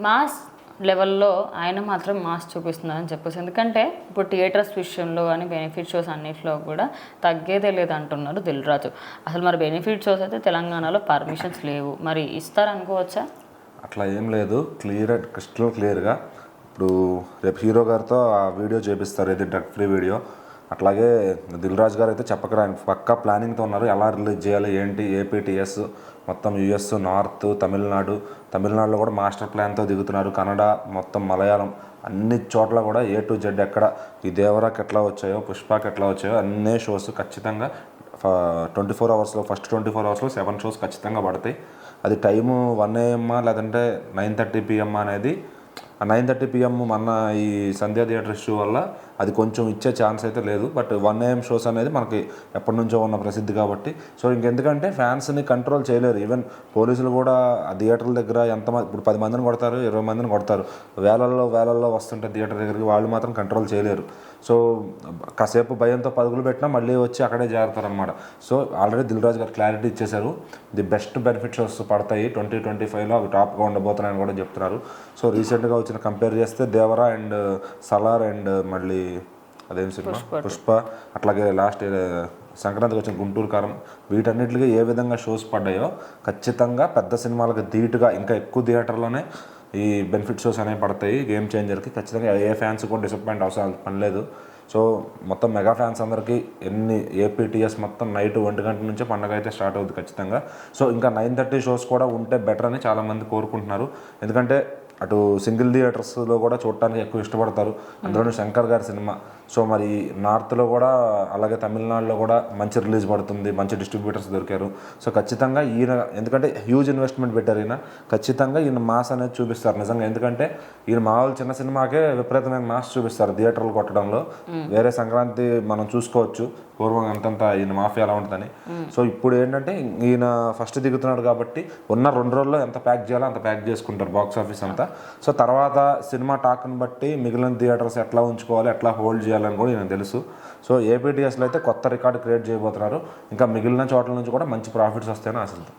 Mass లెవెల్లో ఆయన మాత్రం మాస్ చూపిస్తున్నారని చెప్పేసి. ఎందుకంటే ఇప్పుడు థియేటర్స్ విషయంలో కానీ బెనిఫిట్ షోస్ అన్నింటిలో కూడా తగ్గేదే లేదు అంటున్నారు దిల్ రాజు. అసలు మరి బెనిఫిట్ షోస్ అయితే తెలంగాణలో పర్మిషన్స్ లేవు, మరి ఇస్తారనుకోవచ్చా? అట్లా ఏం లేదు, క్రిస్టల్ క్లియర్గా ఇప్పుడు రేపు హీరో గారితో ఆ వీడియో చేపిస్తారు, ఇది డ్రగ్ ఫ్రీ వీడియో. అట్లాగే దిల్ రాజు గారు అయితే చెప్పకరా, ఆయన పక్కా ప్లానింగ్తో ఉన్నారు ఎలా రిలీజ్ చేయాలి ఏంటి. ఏపీటీఎస్ మొత్తం యుఎస్ నార్త్ తమిళనాడులో కూడా మాస్టర్ ప్లాన్తో దిగుతున్నారు. కన్నడ మొత్తం మలయాళం అన్ని చోట్ల కూడా A to Z ఎక్కడ ఈ దేవరాకి ఎట్లా వచ్చాయో పుష్పకి ఎట్లా వచ్చాయో అన్నీ షోస్ ఖచ్చితంగా 24 అవర్స్లో ఫస్ట్ 24 అవర్స్లో 7 షోస్ ఖచ్చితంగా పడతాయి. అది టైము 1 AM లేదంటే 9:30 PM అనేది. ఆ 9:30 PM మన ఈ సంధ్యా థియేటర్ ఇష్యూ వల్ల అది కొంచెం ఇచ్చే ఛాన్స్ అయితే లేదు. బట్ 1 AM షోస్ అనేది మనకి ఎప్పటి నుంచో ఉన్న ప్రసిద్ధి కాబట్టి, సో ఇంకెందుకంటే ఫ్యాన్స్ని కంట్రోల్ చేయలేరు. ఈవెన్ పోలీసులు కూడా ఆ థియేటర్ల దగ్గర ఎంతమంది, ఇప్పుడు 10 మందిని కొడతారు, 20 మందిని కొడతారు, వేలల్లో వస్తుంటే థియేటర్ దగ్గరికి, వాళ్ళు మాత్రం కంట్రోల్ చేయలేరు. సో కాసేపు భయంతో పరుగులు పెట్టినా మళ్ళీ వచ్చి అక్కడే చేరతారనమాట. సో ఆల్రెడీ దిల్ రాజు గారు క్లారిటీ ఇచ్చేశారు, ది బెస్ట్ బెనిఫిట్ షోస్ పడతాయి 2025లో, అవి టాప్గా ఉండబోతున్నాయని కూడా చెప్తున్నారు. సో రీసెంట్గా వచ్చిన కంపేర్ చేస్తే దేవరా అండ్ సలార్ అండ్ మళ్ళీ అదేం సినిమా పుష్ప, అట్లాగే లాస్ట్ సంక్రాంతికి వచ్చిన గుంటూరు కారం, వీటన్నిటికీ ఏ విధంగా షోస్ పడ్డాయో ఖచ్చితంగా పెద్ద సినిమాలకు ధీటుగా ఇంకా ఎక్కువ థియేటర్లోనే ఈ బెనిఫిట్ షోస్ అనేవి పడతాయి. గేమ్ చేంజర్కి ఖచ్చితంగా ఏ ఫ్యాన్స్ కూడా డిసప్పాయింట్ అవసరం పని లేదు. సో మొత్తం మెగా ఫ్యాన్స్ అందరికీ ఏపీటీఎస్ మొత్తం నైట్ 1 గంట నుంచే పండగ అయితే స్టార్ట్ అవుతుంది ఖచ్చితంగా. సో ఇంకా 9:30 షోస్ కూడా ఉంటే బెటర్ అని చాలామంది కోరుకుంటున్నారు. ఎందుకంటే అటు సింగిల్ థియేటర్స్లో కూడా చూడటానికి ఎక్కువ ఇష్టపడతారు, అందులోనూ శంకర్ గారి సినిమా. సో మరి నార్త్లో కూడా అలాగే తమిళనాడులో కూడా మంచి రిలీజ్ పడుతుంది, మంచి డిస్ట్రిబ్యూటర్స్ దొరికారు. సో ఖచ్చితంగా ఈయన, ఎందుకంటే హ్యూజ్ ఇన్వెస్ట్మెంట్ పెట్టారు ఈయన, ఖచ్చితంగా ఈయన మాస్ అనేది చూపిస్తారు నిజంగా. ఎందుకంటే ఈయన మామూలు చిన్న సినిమాకే విపరీతమైన మాస్ చూపిస్తారు థియేటర్లు కొట్టడంలో. వేరే సంక్రాంతి మనం చూసుకోవచ్చు పూర్వం అంతంత ఈయన మాఫియా ఎలా ఉంటుందని. సో ఇప్పుడు ఏంటంటే ఈయన ఫస్ట్ దిగుతున్నాడు కాబట్టి ఉన్న 2 రోజుల్లో ఎంత ప్యాక్ చేయాలో అంత ప్యాక్ చేసుకుంటారు బాక్స్ ఆఫీస్ అంతా. సో తర్వాత సినిమా టాక్ని బట్టి మిగిలిన థియేటర్స్ ఎట్లా ఉంచుకోవాలి, ఎట్లా హోల్డ్ చేయాలని కూడా ఈయన తెలుసు. సో ఏపీటీఎస్లో అయితే కొత్త రికార్డు క్రియేట్ చేయబోతున్నారు. ఇంకా మిగిలిన చోట్ల నుంచి కూడా మంచి ప్రాఫిట్స్ వస్తాయని ఆశిద్దాం.